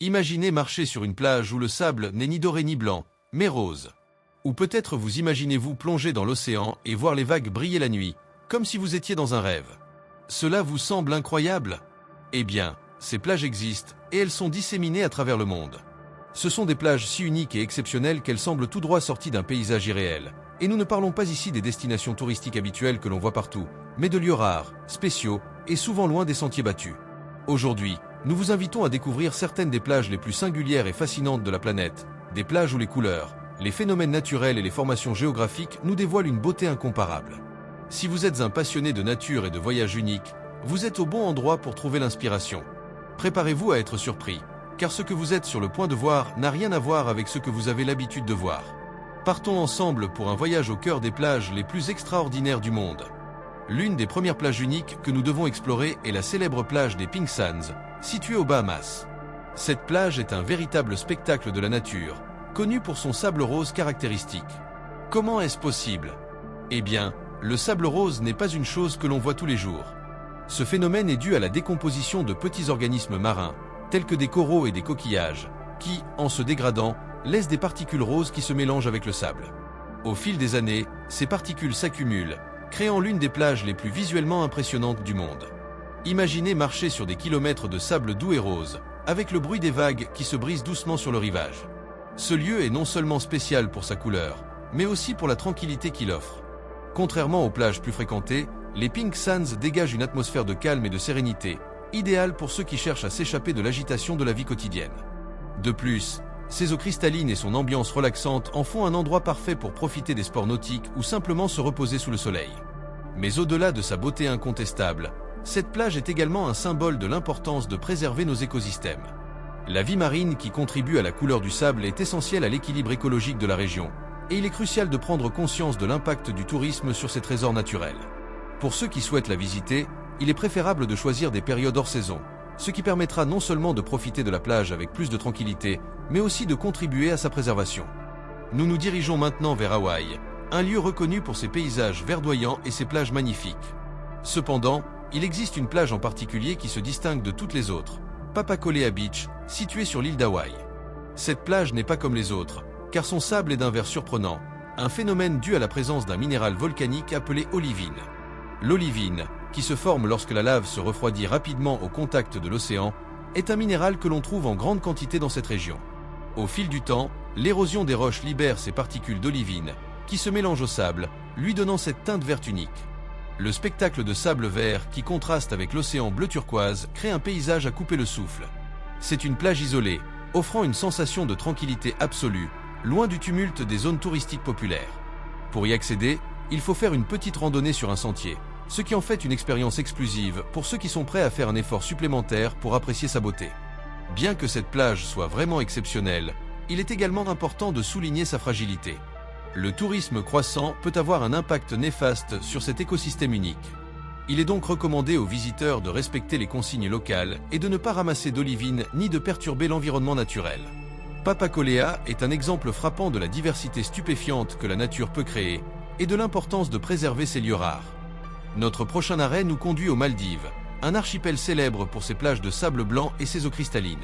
Imaginez marcher sur une plage où le sable n'est ni doré ni blanc, mais rose. Ou peut-être vous imaginez-vous plonger dans l'océan et voir les vagues briller la nuit, comme si vous étiez dans un rêve. Cela vous semble incroyable? Eh bien, ces plages existent, et elles sont disséminées à travers le monde. Ce sont des plages si uniques et exceptionnelles qu'elles semblent tout droit sorties d'un paysage irréel. Et nous ne parlons pas ici des destinations touristiques habituelles que l'on voit partout, mais de lieux rares, spéciaux, et souvent loin des sentiers battus. Aujourd'hui, nous vous invitons à découvrir certaines des plages les plus singulières et fascinantes de la planète, des plages où les couleurs, les phénomènes naturels et les formations géographiques nous dévoilent une beauté incomparable. Si vous êtes un passionné de nature et de voyages uniques, vous êtes au bon endroit pour trouver l'inspiration. Préparez-vous à être surpris, car ce que vous êtes sur le point de voir n'a rien à voir avec ce que vous avez l'habitude de voir. Partons ensemble pour un voyage au cœur des plages les plus extraordinaires du monde. L'une des premières plages uniques que nous devons explorer est la célèbre plage des Pink Sands, située aux Bahamas. Cette plage est un véritable spectacle de la nature, connu pour son sable rose caractéristique. Comment est-ce possible? Eh bien, le sable rose n'est pas une chose que l'on voit tous les jours. Ce phénomène est dû à la décomposition de petits organismes marins, tels que des coraux et des coquillages, qui, en se dégradant, laissent des particules roses qui se mélangent avec le sable. Au fil des années, ces particules s'accumulent, créant l'une des plages les plus visuellement impressionnantes du monde. Imaginez marcher sur des kilomètres de sable doux et rose, avec le bruit des vagues qui se brisent doucement sur le rivage. Ce lieu est non seulement spécial pour sa couleur, mais aussi pour la tranquillité qu'il offre. Contrairement aux plages plus fréquentées, les Pink Sands dégagent une atmosphère de calme et de sérénité, idéale pour ceux qui cherchent à s'échapper de l'agitation de la vie quotidienne. De plus, ses eaux cristallines et son ambiance relaxante en font un endroit parfait pour profiter des sports nautiques ou simplement se reposer sous le soleil. Mais au-delà de sa beauté incontestable, cette plage est également un symbole de l'importance de préserver nos écosystèmes. La vie marine qui contribue à la couleur du sable est essentielle à l'équilibre écologique de la région, et il est crucial de prendre conscience de l'impact du tourisme sur ces trésors naturels. Pour ceux qui souhaitent la visiter, il est préférable de choisir des périodes hors saison, ce qui permettra non seulement de profiter de la plage avec plus de tranquillité, mais aussi de contribuer à sa préservation. Nous nous dirigeons maintenant vers Hawaï, un lieu reconnu pour ses paysages verdoyants et ses plages magnifiques. Cependant, il existe une plage en particulier qui se distingue de toutes les autres, Papakolea Beach, située sur l'île d'Hawaï. Cette plage n'est pas comme les autres, car son sable est d'un vert surprenant, un phénomène dû à la présence d'un minéral volcanique appelé olivine. L'olivine, qui se forme lorsque la lave se refroidit rapidement au contact de l'océan, est un minéral que l'on trouve en grande quantité dans cette région. Au fil du temps, l'érosion des roches libère ces particules d'olivine, qui se mélangent au sable, lui donnant cette teinte verte unique. Le spectacle de sable vert qui contraste avec l'océan bleu turquoise crée un paysage à couper le souffle. C'est une plage isolée, offrant une sensation de tranquillité absolue, loin du tumulte des zones touristiques populaires. Pour y accéder, il faut faire une petite randonnée sur un sentier, ce qui en fait une expérience exclusive pour ceux qui sont prêts à faire un effort supplémentaire pour apprécier sa beauté. Bien que cette plage soit vraiment exceptionnelle, il est également important de souligner sa fragilité. Le tourisme croissant peut avoir un impact néfaste sur cet écosystème unique. Il est donc recommandé aux visiteurs de respecter les consignes locales et de ne pas ramasser d'olivine ni de perturber l'environnement naturel. Papakolea est un exemple frappant de la diversité stupéfiante que la nature peut créer et de l'importance de préserver ces lieux rares. Notre prochain arrêt nous conduit aux Maldives, un archipel célèbre pour ses plages de sable blanc et ses eaux cristallines.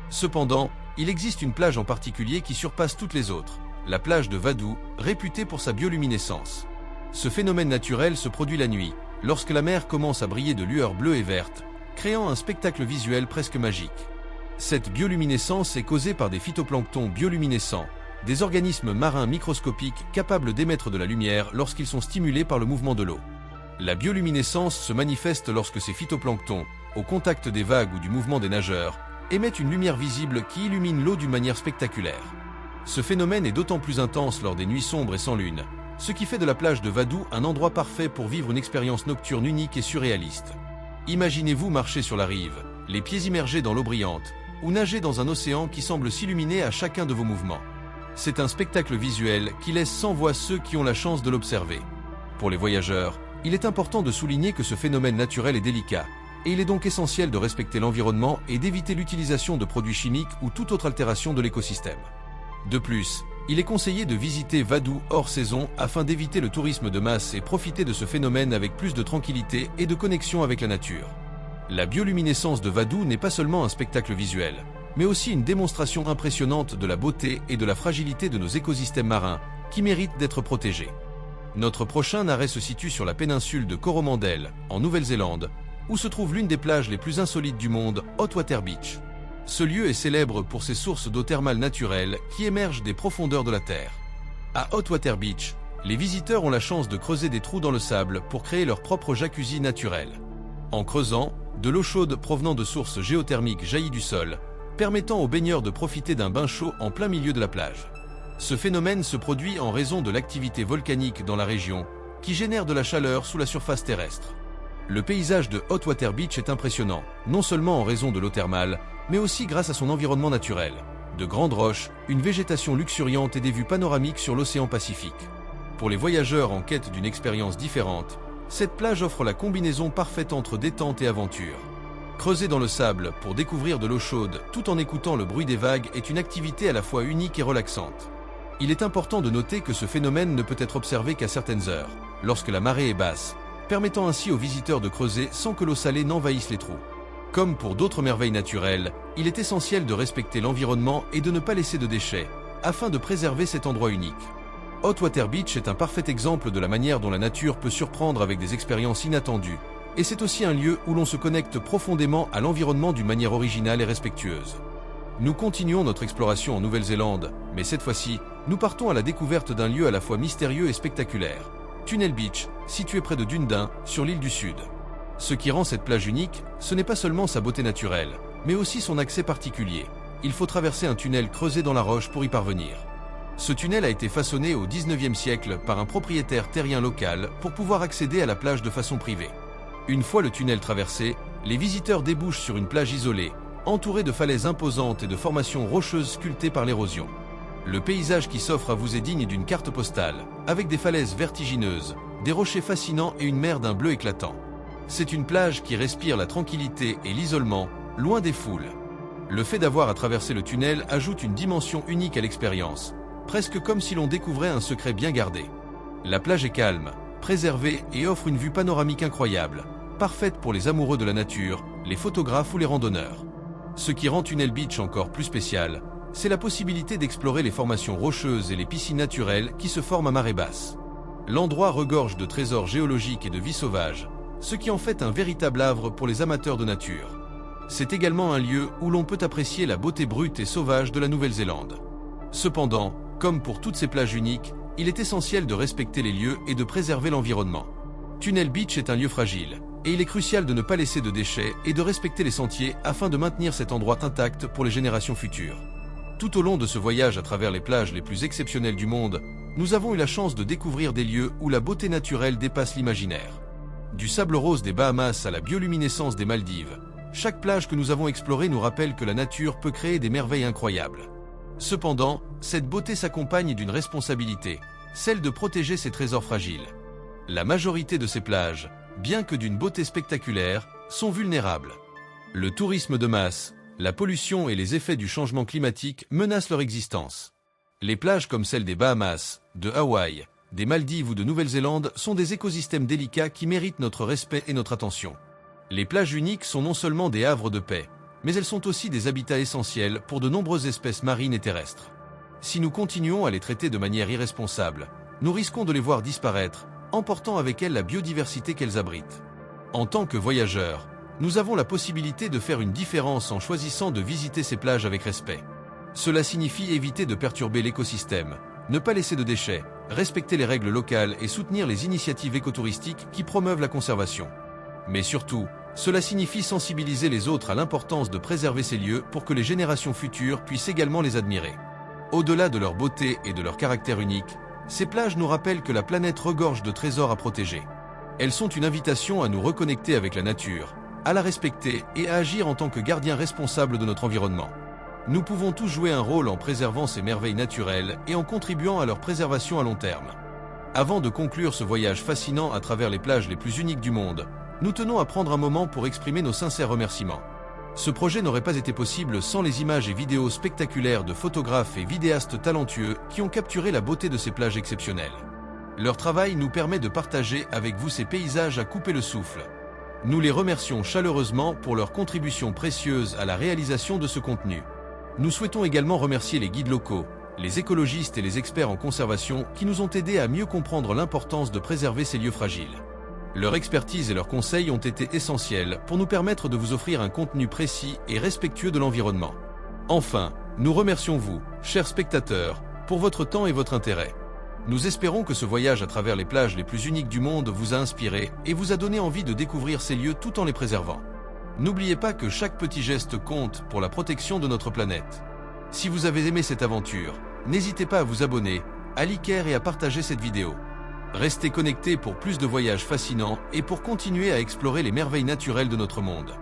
Cependant, il existe une plage en particulier qui surpasse toutes les autres, la plage de Vadou, réputée pour sa bioluminescence. Ce phénomène naturel se produit la nuit, lorsque la mer commence à briller de lueurs bleues et vertes, créant un spectacle visuel presque magique. Cette bioluminescence est causée par des phytoplanctons bioluminescents, des organismes marins microscopiques capables d'émettre de la lumière lorsqu'ils sont stimulés par le mouvement de l'eau. La bioluminescence se manifeste lorsque ces phytoplanctons, au contact des vagues ou du mouvement des nageurs, émettent une lumière visible qui illumine l'eau d'une manière spectaculaire. Ce phénomène est d'autant plus intense lors des nuits sombres et sans lune, ce qui fait de la plage de Vadou un endroit parfait pour vivre une expérience nocturne unique et surréaliste. Imaginez-vous marcher sur la rive, les pieds immergés dans l'eau brillante, ou nager dans un océan qui semble s'illuminer à chacun de vos mouvements. C'est un spectacle visuel qui laisse sans voix ceux qui ont la chance de l'observer. Pour les voyageurs, il est important de souligner que ce phénomène naturel est délicat, et il est donc essentiel de respecter l'environnement et d'éviter l'utilisation de produits chimiques ou toute autre altération de l'écosystème. De plus, il est conseillé de visiter Vadou hors saison afin d'éviter le tourisme de masse et profiter de ce phénomène avec plus de tranquillité et de connexion avec la nature. La bioluminescence de Vadou n'est pas seulement un spectacle visuel, mais aussi une démonstration impressionnante de la beauté et de la fragilité de nos écosystèmes marins, qui méritent d'être protégés. Notre prochain arrêt se situe sur la péninsule de Coromandel, en Nouvelle-Zélande, où se trouve l'une des plages les plus insolites du monde, Hotwater Beach. Ce lieu est célèbre pour ses sources d'eau thermale naturelle qui émergent des profondeurs de la Terre. À Hotwater Beach, les visiteurs ont la chance de creuser des trous dans le sable pour créer leur propre jacuzzi naturel. En creusant, de l'eau chaude provenant de sources géothermiques jaillit du sol, permettant aux baigneurs de profiter d'un bain chaud en plein milieu de la plage. Ce phénomène se produit en raison de l'activité volcanique dans la région, qui génère de la chaleur sous la surface terrestre. Le paysage de Hotwater Beach est impressionnant, non seulement en raison de l'eau thermale, mais aussi grâce à son environnement naturel. De grandes roches, une végétation luxuriante et des vues panoramiques sur l'océan Pacifique. Pour les voyageurs en quête d'une expérience différente, cette plage offre la combinaison parfaite entre détente et aventure. Creuser dans le sable pour découvrir de l'eau chaude tout en écoutant le bruit des vagues est une activité à la fois unique et relaxante. Il est important de noter que ce phénomène ne peut être observé qu'à certaines heures, lorsque la marée est basse, permettant ainsi aux visiteurs de creuser sans que l'eau salée n'envahisse les trous. Comme pour d'autres merveilles naturelles, il est essentiel de respecter l'environnement et de ne pas laisser de déchets, afin de préserver cet endroit unique. Hotwater Beach est un parfait exemple de la manière dont la nature peut surprendre avec des expériences inattendues, et c'est aussi un lieu où l'on se connecte profondément à l'environnement d'une manière originale et respectueuse. Nous continuons notre exploration en Nouvelle-Zélande, mais cette fois-ci, nous partons à la découverte d'un lieu à la fois mystérieux et spectaculaire. Tunnel Beach, situé près de Dunedin, sur l'île du Sud. Ce qui rend cette plage unique, ce n'est pas seulement sa beauté naturelle, mais aussi son accès particulier. Il faut traverser un tunnel creusé dans la roche pour y parvenir. Ce tunnel a été façonné au XIXe siècle par un propriétaire terrien local pour pouvoir accéder à la plage de façon privée. Une fois le tunnel traversé, les visiteurs débouchent sur une plage isolée, entourée de falaises imposantes et de formations rocheuses sculptées par l'érosion. Le paysage qui s'offre à vous est digne d'une carte postale, avec des falaises vertigineuses, des rochers fascinants et une mer d'un bleu éclatant. C'est une plage qui respire la tranquillité et l'isolement, loin des foules. Le fait d'avoir à traverser le tunnel ajoute une dimension unique à l'expérience, presque comme si l'on découvrait un secret bien gardé. La plage est calme, préservée et offre une vue panoramique incroyable, parfaite pour les amoureux de la nature, les photographes ou les randonneurs. Ce qui rend Tunnel Beach encore plus spécial, c'est la possibilité d'explorer les formations rocheuses et les piscines naturelles qui se forment à marée basse. L'endroit regorge de trésors géologiques et de vie sauvage, ce qui en fait un véritable havre pour les amateurs de nature. C'est également un lieu où l'on peut apprécier la beauté brute et sauvage de la Nouvelle-Zélande. Cependant, comme pour toutes ces plages uniques, il est essentiel de respecter les lieux et de préserver l'environnement. Tunnel Beach est un lieu fragile, et il est crucial de ne pas laisser de déchets et de respecter les sentiers afin de maintenir cet endroit intact pour les générations futures. Tout au long de ce voyage à travers les plages les plus exceptionnelles du monde, nous avons eu la chance de découvrir des lieux où la beauté naturelle dépasse l'imaginaire. Du sable rose des Bahamas à la bioluminescence des Maldives, chaque plage que nous avons explorée nous rappelle que la nature peut créer des merveilles incroyables. Cependant, cette beauté s'accompagne d'une responsabilité, celle de protéger ces trésors fragiles. La majorité de ces plages, bien que d'une beauté spectaculaire, sont vulnérables. Le tourisme de masse, la pollution et les effets du changement climatique menacent leur existence. Les plages comme celles des Bahamas, de Hawaï, des Maldives ou de Nouvelle-Zélande sont des écosystèmes délicats qui méritent notre respect et notre attention. Les plages uniques sont non seulement des havres de paix, mais elles sont aussi des habitats essentiels pour de nombreuses espèces marines et terrestres. Si nous continuons à les traiter de manière irresponsable, nous risquons de les voir disparaître, emportant avec elles la biodiversité qu'elles abritent. En tant que voyageurs, nous avons la possibilité de faire une différence en choisissant de visiter ces plages avec respect. Cela signifie éviter de perturber l'écosystème, ne pas laisser de déchets, respecter les règles locales et soutenir les initiatives écotouristiques qui promeuvent la conservation. Mais surtout, cela signifie sensibiliser les autres à l'importance de préserver ces lieux pour que les générations futures puissent également les admirer. Au-delà de leur beauté et de leur caractère unique, ces plages nous rappellent que la planète regorge de trésors à protéger. Elles sont une invitation à nous reconnecter avec la nature, à la respecter et à agir en tant que gardiens responsables de notre environnement. Nous pouvons tous jouer un rôle en préservant ces merveilles naturelles et en contribuant à leur préservation à long terme. Avant de conclure ce voyage fascinant à travers les plages les plus uniques du monde, nous tenons à prendre un moment pour exprimer nos sincères remerciements. Ce projet n'aurait pas été possible sans les images et vidéos spectaculaires de photographes et vidéastes talentueux qui ont capturé la beauté de ces plages exceptionnelles. Leur travail nous permet de partager avec vous ces paysages à couper le souffle. Nous les remercions chaleureusement pour leur contribution précieuse à la réalisation de ce contenu. Nous souhaitons également remercier les guides locaux, les écologistes et les experts en conservation qui nous ont aidés à mieux comprendre l'importance de préserver ces lieux fragiles. Leur expertise et leurs conseils ont été essentiels pour nous permettre de vous offrir un contenu précis et respectueux de l'environnement. Enfin, nous remercions vous, chers spectateurs, pour votre temps et votre intérêt. Nous espérons que ce voyage à travers les plages les plus uniques du monde vous a inspiré et vous a donné envie de découvrir ces lieux tout en les préservant. N'oubliez pas que chaque petit geste compte pour la protection de notre planète. Si vous avez aimé cette aventure, n'hésitez pas à vous abonner, à liker et à partager cette vidéo. Restez connectés pour plus de voyages fascinants et pour continuer à explorer les merveilles naturelles de notre monde.